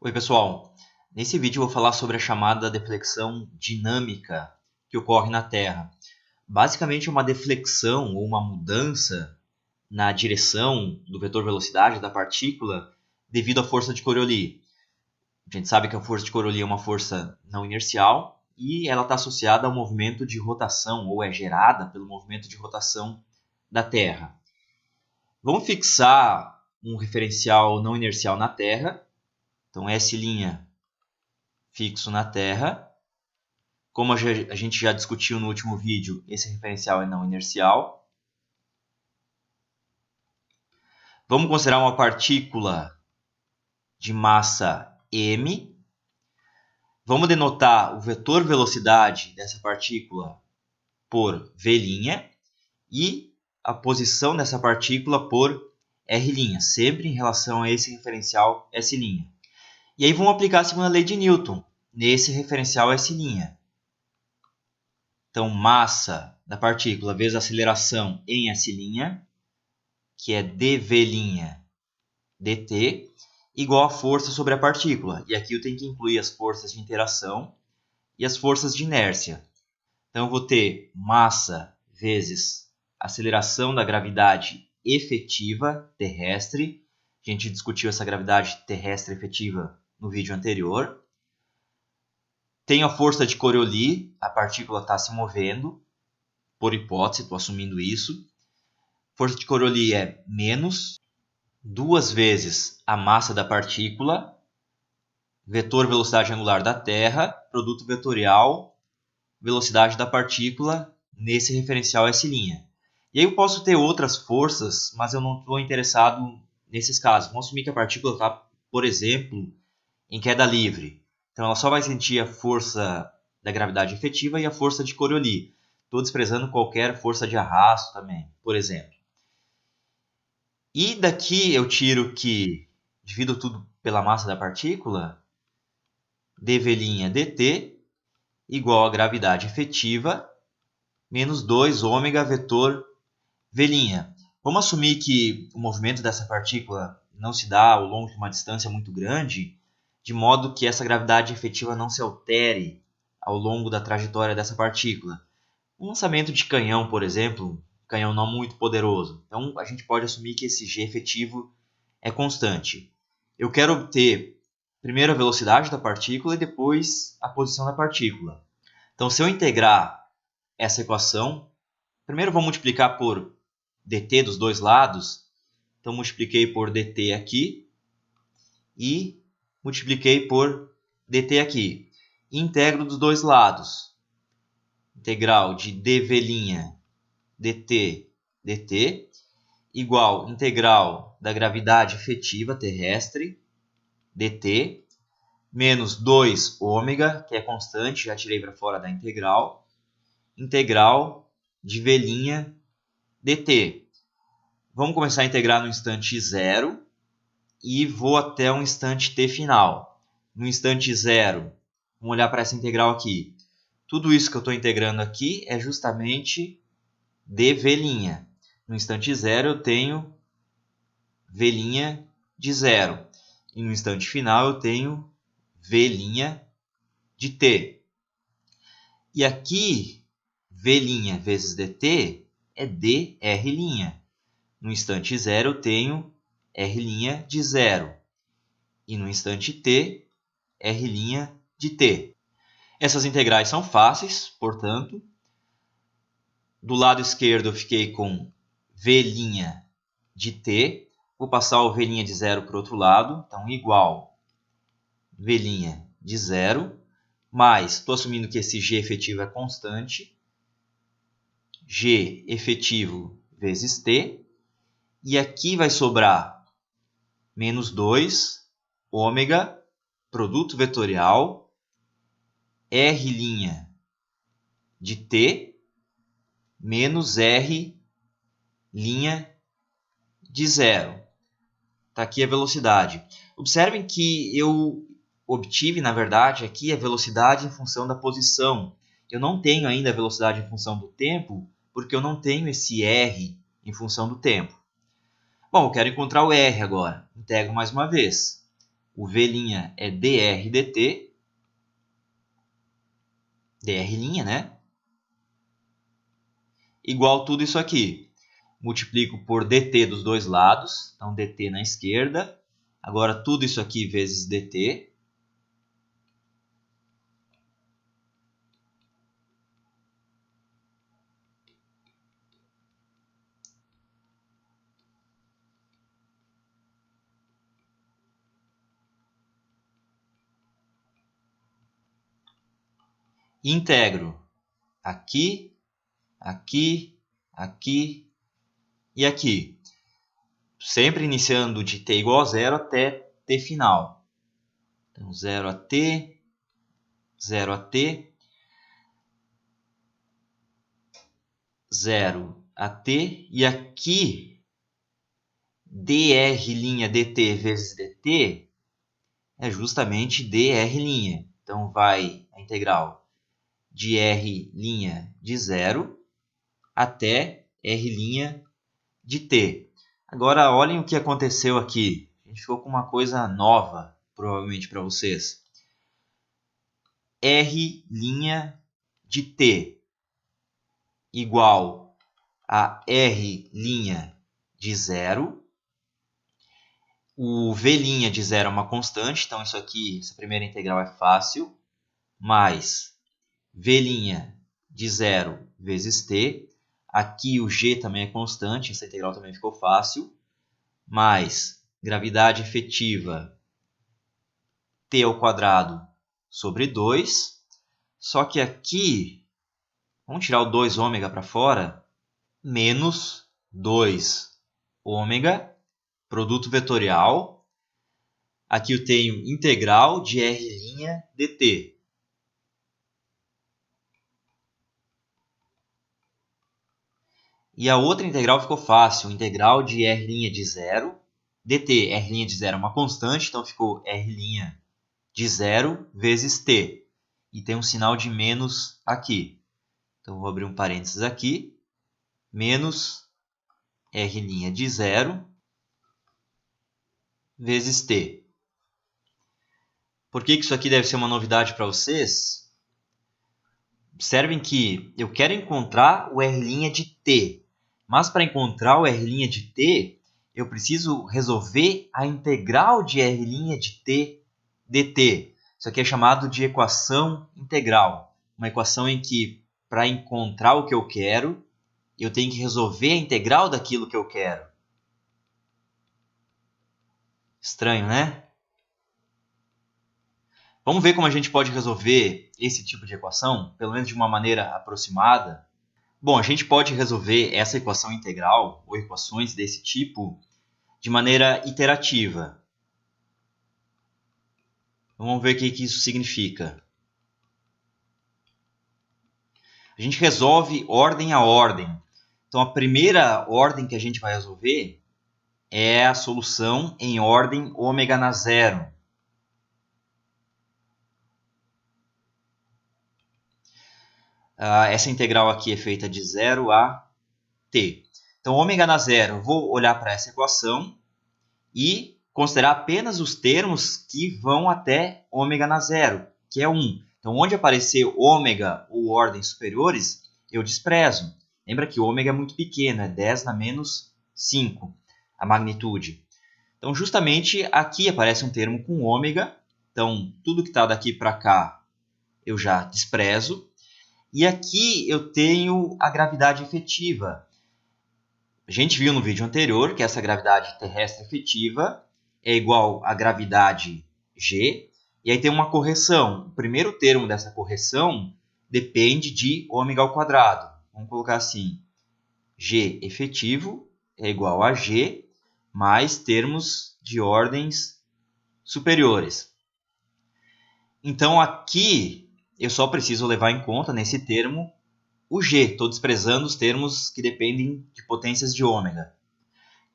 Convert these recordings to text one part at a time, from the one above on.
Oi, pessoal. Nesse vídeo eu vou falar sobre a chamada deflexão dinâmica que ocorre na Terra. Basicamente, uma deflexão ou uma mudança na direção do vetor velocidade da partícula devido à força de Coriolis. A gente sabe que a força de Coriolis é uma força não inercial e ela está associada ao movimento de rotação, ou é gerada pelo movimento de rotação da Terra. Vamos fixar um referencial não inercial na Terra. Então, S' fixo na Terra. Como a gente já discutiu no último vídeo, esse referencial é não inercial. Vamos considerar uma partícula de massa m. Vamos denotar o vetor velocidade dessa partícula por v' e a posição dessa partícula por r', sempre em relação a esse referencial S'. E aí vamos aplicar a segunda lei de Newton nesse referencial S'. Então, massa da partícula vezes aceleração em S', que é dv' dt, igual a força sobre a partícula. E aqui eu tenho que incluir as forças de interação e as forças de inércia. Então, eu vou ter massa vezes aceleração da gravidade efetiva terrestre. A gente discutiu essa gravidade terrestre efetiva no vídeo anterior. Tenho a força de Coriolis, a partícula está se movendo, por hipótese, estou assumindo isso. Força de Coriolis é menos 2 vezes a massa da partícula, vetor velocidade angular da Terra, produto vetorial, velocidade da partícula nesse referencial S'. E aí eu posso ter outras forças, mas eu não estou interessado nesses casos. Vamos assumir que a partícula está, por exemplo, em queda livre. Então ela só vai sentir a força da gravidade efetiva e a força de Coriolis. Estou desprezando qualquer força de arrasto também, por exemplo. E daqui eu tiro que divido tudo pela massa da partícula, dv' dt igual a gravidade efetiva menos 2 ômega vetor v'. Vamos assumir que o movimento dessa partícula não se dá ao longo de uma distância muito grande, de modo que essa gravidade efetiva não se altere ao longo da trajetória dessa partícula. Um lançamento de canhão, por exemplo, canhão não muito poderoso. Então, a gente pode assumir que esse G efetivo é constante. Eu quero obter primeiro a velocidade da partícula e depois a posição da partícula. Então, se eu integrar essa equação, primeiro vou multiplicar por dt dos dois lados. Então, multipliquei por dt aqui e multipliquei por dt aqui. Integro dos dois lados. Integral de dv' dt dt igual integral da gravidade efetiva terrestre dt menos 2 ômega, que é constante, já tirei para fora da integral de v' dt. Vamos começar a integrar no instante 0 e vou até o instante t final. No instante 0, vamos olhar para essa integral aqui. Tudo isso que eu estou integrando aqui é justamente dv'. No instante 0 eu tenho v' de 0. E no instante final eu tenho v' de t. E aqui, v' vezes dt é dr'. No instante 0 eu tenho r' de 0. E no instante t, r' de t. Essas integrais são fáceis, portanto. Do lado esquerdo eu fiquei com v' de t. Vou passar o v' de 0 para o outro lado. Então, igual v' de 0. Mais, estou assumindo que esse g efetivo é constante. G efetivo vezes t. E aqui vai sobrar menos 2 ômega, produto vetorial, r' de t, menos r' de 0. Está aqui a velocidade. Observem que eu obtive, na verdade, aqui a velocidade em função da posição. Eu não tenho ainda a velocidade em função do tempo, porque eu não tenho esse r em função do tempo. Bom, eu quero encontrar o r agora. Integro mais uma vez. o V' é dr dt, dr', né? Igual tudo isso aqui. Multiplico por dt dos dois lados, então dt na esquerda. Agora tudo isso aqui vezes dt. Integro aqui, aqui, aqui e aqui. Sempre iniciando de t igual a zero até t final. Então, 0 a t, 0 a t, 0 a t. E aqui, dr' dt vezes dt é justamente dr'. Então, vai a integral de r' de 0 até r' de t. Agora, olhem o que aconteceu aqui. A gente ficou com uma coisa nova, provavelmente, para vocês. R' de t igual a R' de 0. O V' de 0 é uma constante, então isso aqui, essa primeira integral é fácil. Mais V' de 0 vezes t. Aqui o g também é constante, essa integral também ficou fácil. Mais gravidade efetiva t ao quadrado sobre 2. Só que aqui, vamos tirar o 2 ômega para fora, menos 2 ômega, produto vetorial. Aqui eu tenho integral de R' dt. E a outra integral ficou fácil, integral de R' de 0 dt. R' de 0 é uma constante, então ficou R' de 0 vezes t. E tem um sinal de menos aqui. Então, vou abrir um parênteses aqui. Menos R' de 0 vezes t. Por que isso aqui deve ser uma novidade para vocês? Observem que eu quero encontrar o R' de t. Mas para encontrar o R' de t, eu preciso resolver a integral de R' de t dt. Isso aqui é chamado de equação integral. Uma equação em que, para encontrar o que eu quero, eu tenho que resolver a integral daquilo que eu quero. Estranho, né? Vamos ver como a gente pode resolver esse tipo de equação, pelo menos de uma maneira aproximada. Bom, a gente pode resolver essa equação integral, ou equações desse tipo, de maneira iterativa. Vamos ver o que isso significa. A gente resolve ordem a ordem. Então, a primeira ordem que a gente vai resolver é a solução em ordem ômega na zero. Essa integral aqui é feita de 0 a t. Então, ômega na zero, vou olhar para essa equação e considerar apenas os termos que vão até ômega na zero, que é 1. Então, onde aparecer ômega ou ordens superiores, eu desprezo. Lembra que ômega é muito pequeno, é 10 na menos 5, a magnitude. Então, justamente aqui aparece um termo com ômega. Então, tudo que está daqui para cá eu já desprezo. E aqui eu tenho a gravidade efetiva. A gente viu no vídeo anterior que essa gravidade terrestre efetiva é igual à gravidade G. E aí tem uma correção. O primeiro termo dessa correção depende de ômega ao quadrado. Vamos colocar assim. G efetivo é igual a G mais termos de ordens superiores. Então, aqui eu só preciso levar em conta, nesse termo, o G. Estou desprezando os termos que dependem de potências de ômega.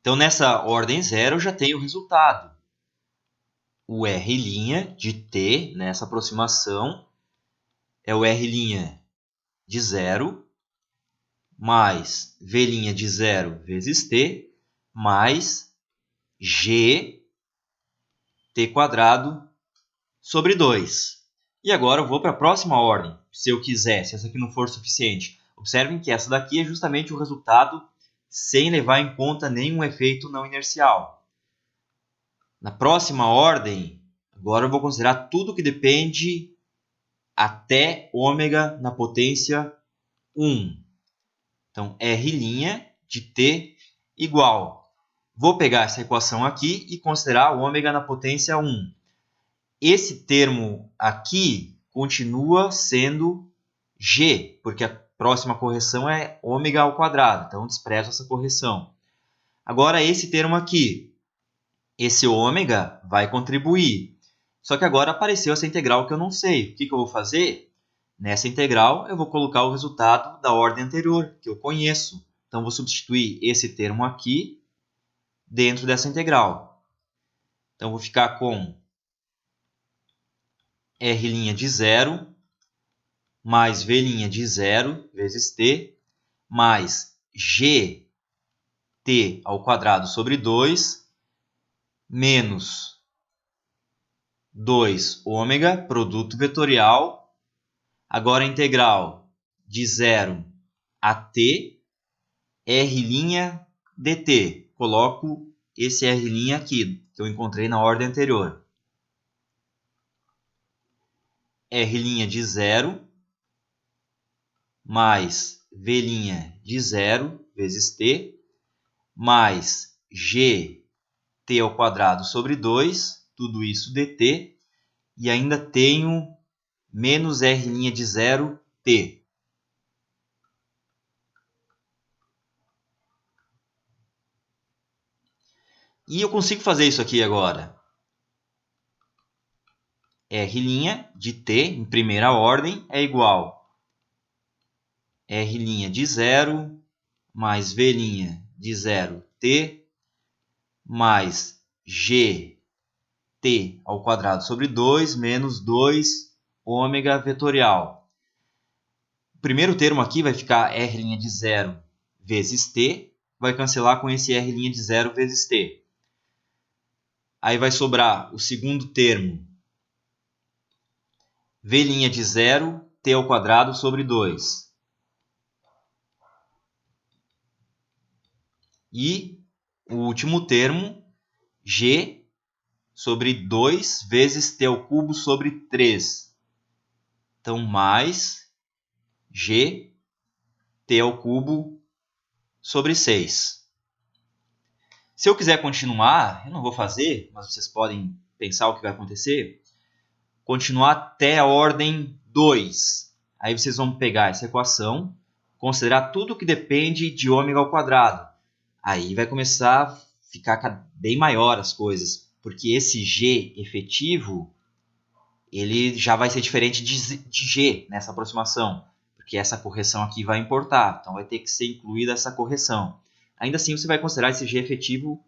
Então, nessa ordem zero, eu já tenho o resultado. O R' de t, nessa aproximação, é o R' de 0, mais V' de 0 vezes t, mais G t² sobre 2. E agora eu vou para a próxima ordem, se eu quiser, se essa aqui não for suficiente. Observem que essa daqui é justamente o resultado sem levar em conta nenhum efeito não inercial. Na próxima ordem, agora eu vou considerar tudo que depende até ômega na potência 1. Então, R' de t igual. Vou pegar essa equação aqui e considerar o ômega na potência 1. Esse termo aqui continua sendo g, porque a próxima correção é ômega ao quadrado. Então, desprezo essa correção. Agora, esse termo aqui, esse ômega vai contribuir. Só que agora apareceu essa integral que eu não sei. O que eu vou fazer? Nessa integral, eu vou colocar o resultado da ordem anterior, que eu conheço. Então, vou substituir esse termo aqui dentro dessa integral. Então, vou ficar com R' de 0 mais V' de 0 vezes t mais gt ao quadrado sobre 2 menos 2 ômega, produto vetorial. Agora a integral de 0 a t, R' dt. Coloco esse R' aqui, que eu encontrei na ordem anterior. R' de 0 mais V' de 0 vezes t mais gt ao quadrado sobre 2, tudo isso dt, e ainda tenho menos R' de 0 t. E eu consigo fazer isso aqui agora. R' de t, em primeira ordem, é igual a R' de 0 mais V' de 0 t mais gt ao quadrado sobre 2 menos 2 ômega vetorial. O primeiro termo aqui vai ficar R' de 0 vezes t, vai cancelar com esse R' de 0 vezes t. Aí vai sobrar o segundo termo, V' de 0 t ao quadrado sobre 2. E o último termo, g sobre 2 vezes t ao cubo sobre 3. Então, mais g t ao cubo sobre 6. Se eu quiser continuar, eu não vou fazer, mas vocês podem pensar o que vai acontecer. Continuar até a ordem 2. Aí vocês vão pegar essa equação, considerar tudo que depende de ômega ao quadrado. Aí vai começar a ficar bem maior as coisas, porque esse g efetivo ele já vai ser diferente de g nessa aproximação, porque essa correção aqui vai importar, então vai ter que ser incluída essa correção. Ainda assim, você vai considerar esse g efetivo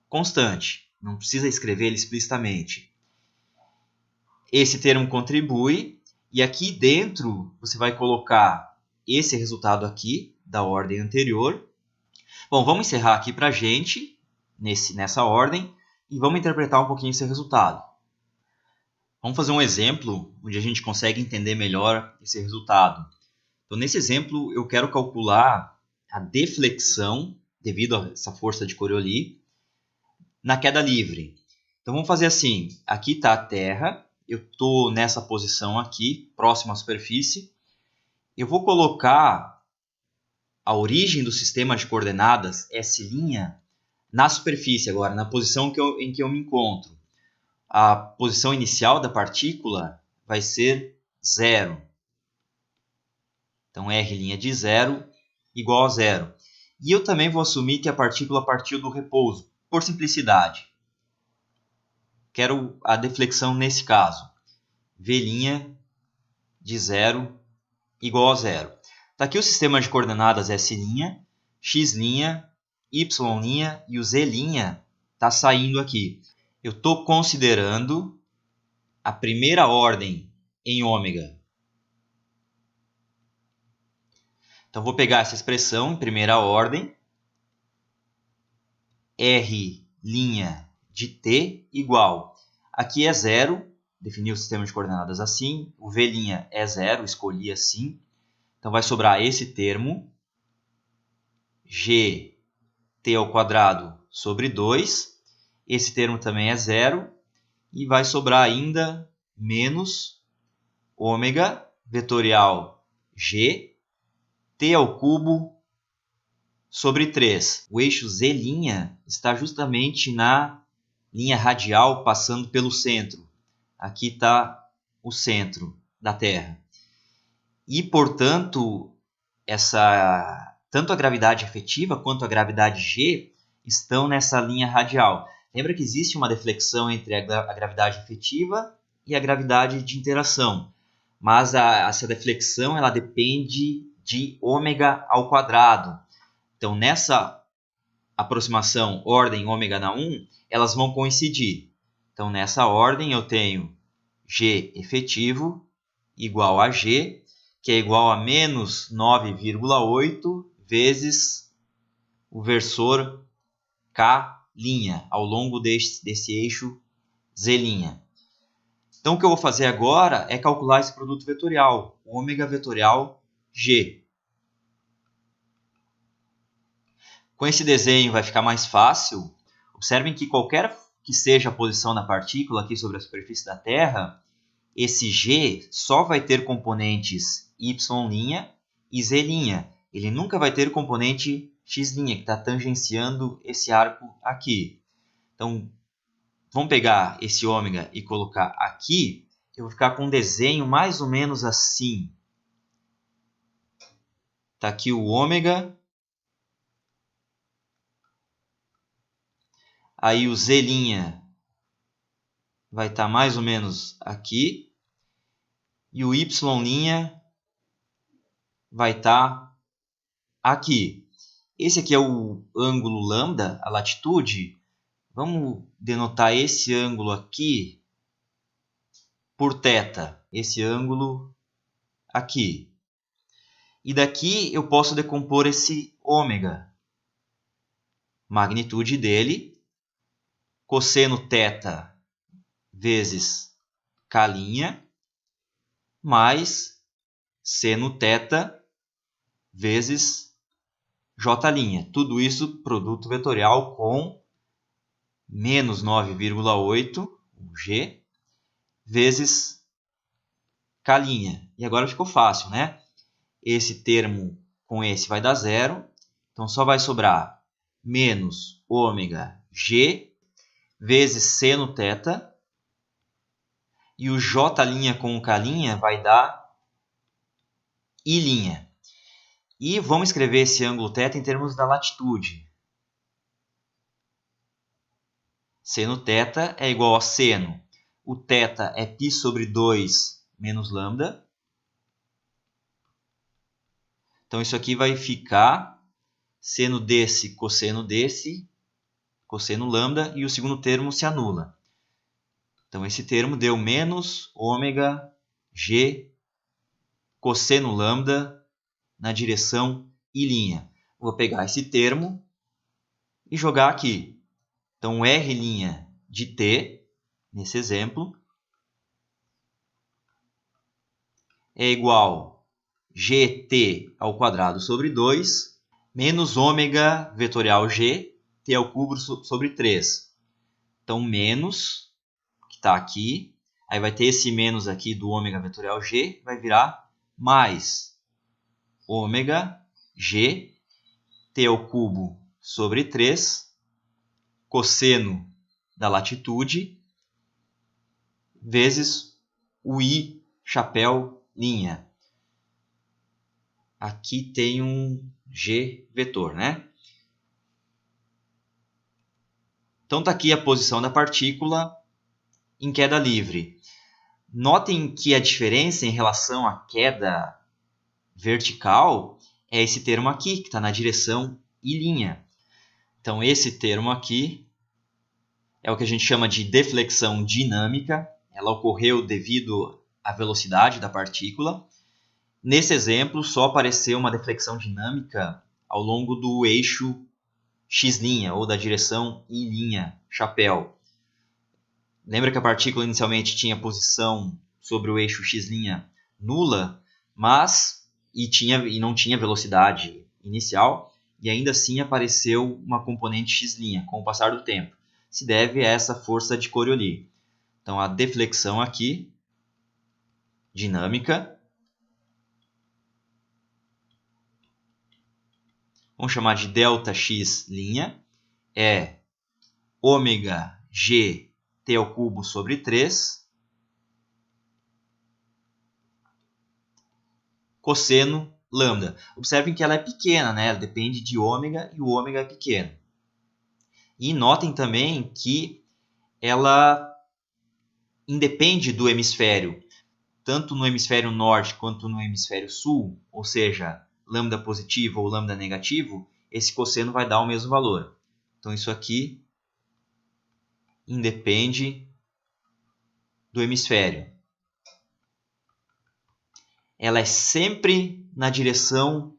constante, não precisa escrever ele explicitamente. Esse termo contribui, e aqui dentro você vai colocar esse resultado aqui, da ordem anterior. Bom, vamos encerrar aqui para a gente, nessa ordem, e vamos interpretar um pouquinho esse resultado. Vamos fazer um exemplo onde a gente consegue entender melhor esse resultado. Então, nesse exemplo, eu quero calcular a deflexão, devido a essa força de Coriolis, na queda livre. Então, vamos fazer assim. Aqui está a Terra, eu estou nessa posição aqui, próximo à superfície. Eu vou colocar a origem do sistema de coordenadas, S', na superfície agora, na posição em que eu me encontro. A posição inicial da partícula vai ser 0. Então, R' de 0 igual a 0. E eu também vou assumir que a partícula partiu do repouso, por simplicidade. Quero a deflexão nesse caso. V' de 0 igual a 0. Está aqui o sistema de coordenadas S', X', Y' e o Z' está saindo aqui. Eu estou considerando a primeira ordem em ômega. Então, vou pegar essa expressão em primeira ordem, R' de t igual Aqui é 0, defini o sistema de coordenadas assim. O V' é 0, escolhi assim. Então vai sobrar esse termo, gt² sobre 2. Esse termo também é 0. E vai sobrar ainda menos ômega vetorial g t³ sobre 3. O eixo z' está justamente na linha radial passando pelo centro. Aqui está o centro da Terra. E, portanto, tanto a gravidade efetiva quanto a gravidade G estão nessa linha radial. Lembra que existe uma deflexão entre a gravidade efetiva e a gravidade de interação. Mas essa deflexão ela depende de ω². Então, nessa aproximação ordem ω⁴, elas vão coincidir. Então, nessa ordem, eu tenho G efetivo igual a G, que é igual a menos 9,8 vezes o versor K' ao longo desse eixo Z'. Então, o que eu vou fazer agora é calcular esse produto vetorial, ômega vetorial G. Com esse desenho vai ficar mais fácil. Observem que qualquer que seja a posição da partícula aqui sobre a superfície da Terra, esse G só vai ter componentes Y' e Z'. Ele nunca vai ter componente X', que está tangenciando esse arco aqui. Então, vamos pegar esse ômega e colocar aqui. Eu vou ficar com um desenho mais ou menos assim. Está aqui o ômega. Aí o Z' vai estar mais ou menos aqui. E o Y' vai estar aqui. Esse aqui é o ângulo lambda, a latitude. Vamos denotar esse ângulo aqui por θ. Esse ângulo aqui. E daqui eu posso decompor esse ômega. Magnitude dele, cosseno θ vezes K', mais seno θ vezes J'. Tudo isso produto vetorial com menos 9,8, G, vezes K'. E agora ficou fácil, né? Esse termo com esse vai dar 0. Então, só vai sobrar menos ômega G vezes seno θ. E o J' com o K' vai dar I'. E vamos escrever esse ângulo θ em termos da latitude. Seno θ é igual a seno. O θ é π sobre 2 menos lambda. Então, isso aqui vai ficar seno desse, cosseno lambda, e o segundo termo se anula. Então, esse termo deu menos ômega G cosseno lambda na direção I'. Vou pegar esse termo e jogar aqui. Então, R' de t, nesse exemplo, é igual a gt² sobre 2 menos ômega vetorial g, t³ sobre 3. Então, menos, que está aqui, aí vai ter esse menos aqui do ômega vetorial g, vai virar mais ômega g, t³ sobre 3, cosseno da latitude, vezes o I chapéu linha. Aqui tem um G vetor, né? Então, está aqui a posição da partícula em queda livre. Notem que a diferença em relação à queda vertical é esse termo aqui, que está na direção I'. Então, esse termo aqui é o que a gente chama de deflexão dinâmica. Ela ocorreu devido à velocidade da partícula. Nesse exemplo, só apareceu uma deflexão dinâmica ao longo do eixo X', ou da direção I', chapéu. Lembra que a partícula inicialmente tinha posição sobre o eixo x' nula, e não tinha velocidade inicial, e ainda assim apareceu uma componente x' com o passar do tempo. Se deve a essa força de Coriolis. Então, a deflexão aqui, dinâmica, vamos chamar de ΔX', é ômega g t ao cubo sobre 3, cosseno lambda. Observem que ela é pequena, né? Ela depende de ômega e o ômega é pequeno. E notem também que ela independe do hemisfério, tanto no hemisfério norte quanto no hemisfério sul, ou seja, lambda positivo ou lambda negativo, esse cosseno vai dar o mesmo valor. Então, isso aqui independe do hemisfério. Ela é sempre na direção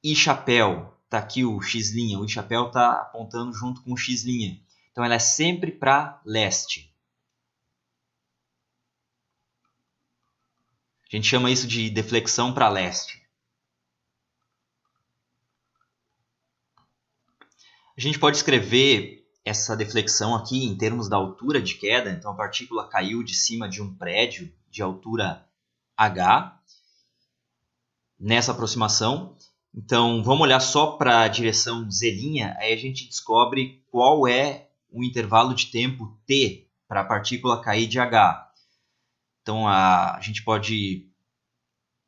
I chapéu. Está aqui o x', o I chapéu está apontando junto com o x'. Então, ela é sempre para leste. A gente chama isso de deflexão para leste. A gente pode escrever essa deflexão aqui em termos da altura de queda. Então, a partícula caiu de cima de um prédio de altura h, nessa aproximação. Então, vamos olhar só para a direção z', aí a gente descobre qual é o intervalo de tempo t para a partícula cair de h. Então, a gente pode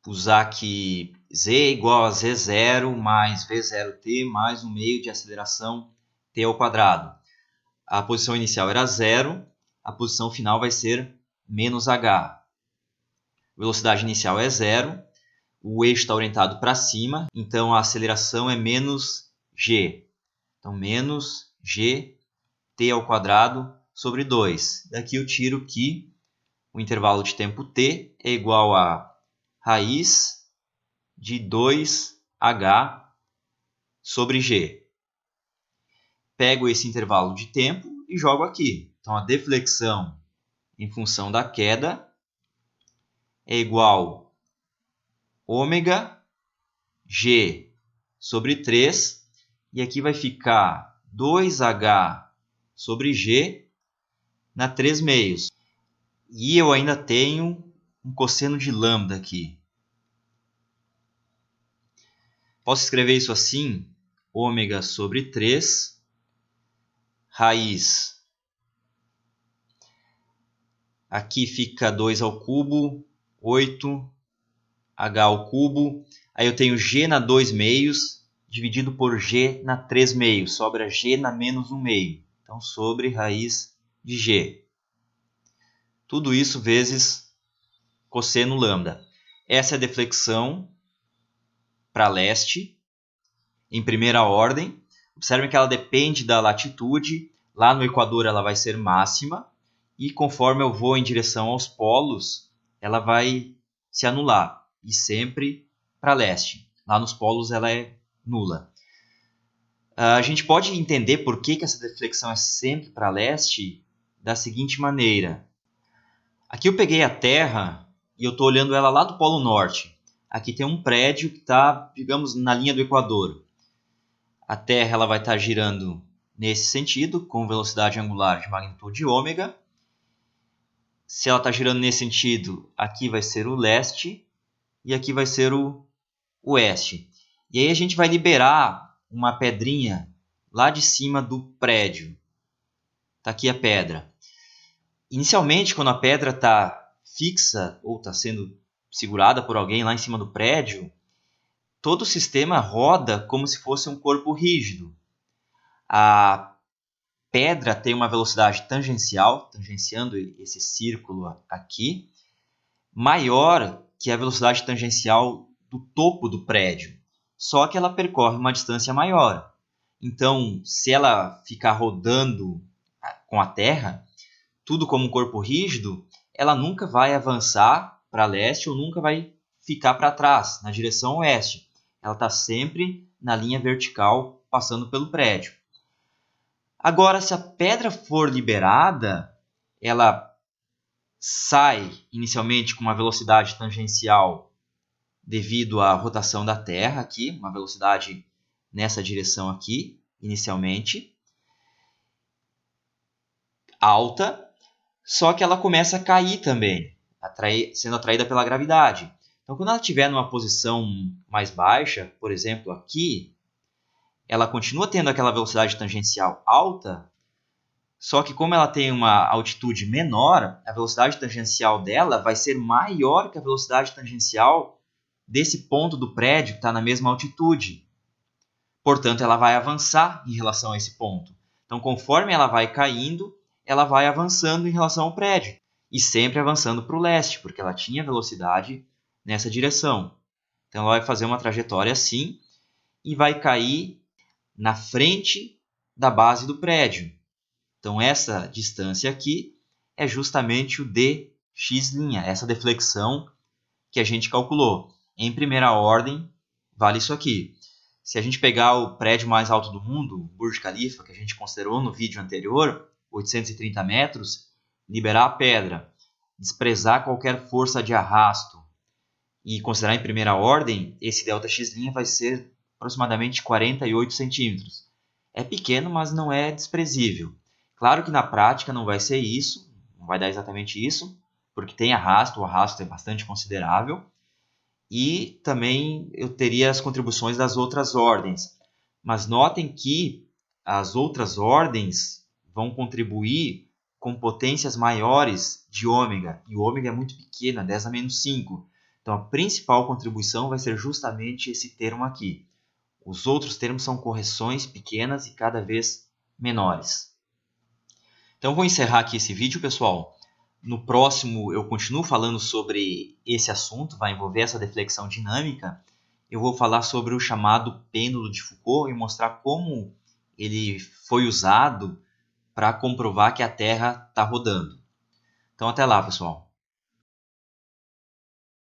usar aqui z igual a z0 mais v0t mais 1 meio de aceleração t ao quadrado. A posição inicial era 0, a posição final vai ser menos h. A velocidade inicial é 0, o eixo está orientado para cima, então a aceleração é menos g. Então, menos g t ao quadrado sobre 2. Daqui eu tiro que o intervalo de tempo t é igual a raiz de 2h sobre g. Pego esse intervalo de tempo e jogo aqui. Então, a deflexão em função da queda é igual a ômega g sobre 3. E aqui vai ficar 2h sobre g na 3 meios. E eu ainda tenho um cosseno de lambda aqui. Posso escrever isso assim, ômega sobre 3, raiz. Aqui fica 2 ao cubo, 8, h ao cubo. Aí eu tenho g na 2 meios, dividido por g na 3 meios. Sobra g na menos 1 meio. Então, sobre raiz de g. Tudo isso vezes cosseno lambda. Essa é a deflexão para leste, em primeira ordem. Observem que ela depende da latitude. Lá no Equador ela vai ser máxima. E conforme eu vou em direção aos polos, ela vai se anular. E sempre para leste. Lá nos polos ela é nula. A gente pode entender por que essa deflexão é sempre para leste da seguinte maneira. Aqui eu peguei a Terra e eu estou olhando ela lá do Polo Norte. Aqui tem um prédio que está, digamos, na linha do Equador. A Terra ela vai estar girando nesse sentido, com velocidade angular de magnitude ômega. Se ela está girando nesse sentido, aqui vai ser o leste e aqui vai ser o oeste. E aí a gente vai liberar uma pedrinha lá de cima do prédio. Está aqui a pedra. Inicialmente, quando a pedra está fixa ou está sendo segurada por alguém lá em cima do prédio, todo o sistema roda como se fosse um corpo rígido. A pedra tem uma velocidade tangencial, tangenciando esse círculo aqui, maior que a velocidade tangencial do topo do prédio. Só que ela percorre uma distância maior. Então, se ela ficar rodando com a Terra, tudo como um corpo rígido, ela nunca vai avançar para leste ou nunca vai ficar para trás, na direção oeste. Ela está sempre na linha vertical, passando pelo prédio. Agora, se a pedra for liberada, ela sai inicialmente com uma velocidade tangencial devido à rotação da Terra aqui, uma velocidade nessa direção aqui, inicialmente, alta, só que ela começa a cair também, sendo atraída pela gravidade. Então, quando ela estiver numa posição mais baixa, por exemplo, aqui, ela continua tendo aquela velocidade tangencial alta, só que como ela tem uma altitude menor, a velocidade tangencial dela vai ser maior que a velocidade tangencial desse ponto do prédio que está na mesma altitude. Portanto, ela vai avançar em relação a esse ponto. Então, conforme ela vai caindo, ela vai avançando em relação ao prédio. E sempre avançando para o leste, porque ela tinha velocidade nessa direção. Então, ela vai fazer uma trajetória assim e vai cair na frente da base do prédio. Então, essa distância aqui é justamente o dx', essa deflexão que a gente calculou. Em primeira ordem, vale isso aqui. Se a gente pegar o prédio mais alto do mundo, o Burj Khalifa, que a gente considerou no vídeo anterior, 830 metros, liberar a pedra, desprezar qualquer força de arrasto e considerar em primeira ordem, esse ΔX' vai ser aproximadamente 48 centímetros. É pequeno, mas não é desprezível. Claro que na prática não vai ser isso, não vai dar exatamente isso, porque tem arrasto, o arrasto é bastante considerável. E também eu teria as contribuições das outras ordens. Mas notem que as outras ordens vão contribuir com potências maiores de ômega. E o ômega é muito pequeno, 10 a menos 5. Então a principal contribuição vai ser justamente esse termo aqui. Os outros termos são correções pequenas e cada vez menores. Então vou encerrar aqui esse vídeo, pessoal. No próximo eu continuo falando sobre esse assunto, vai envolver essa deflexão dinâmica. Eu vou falar sobre o chamado pêndulo de Foucault e mostrar como ele foi usado para comprovar que a Terra está rodando. Então até lá, pessoal.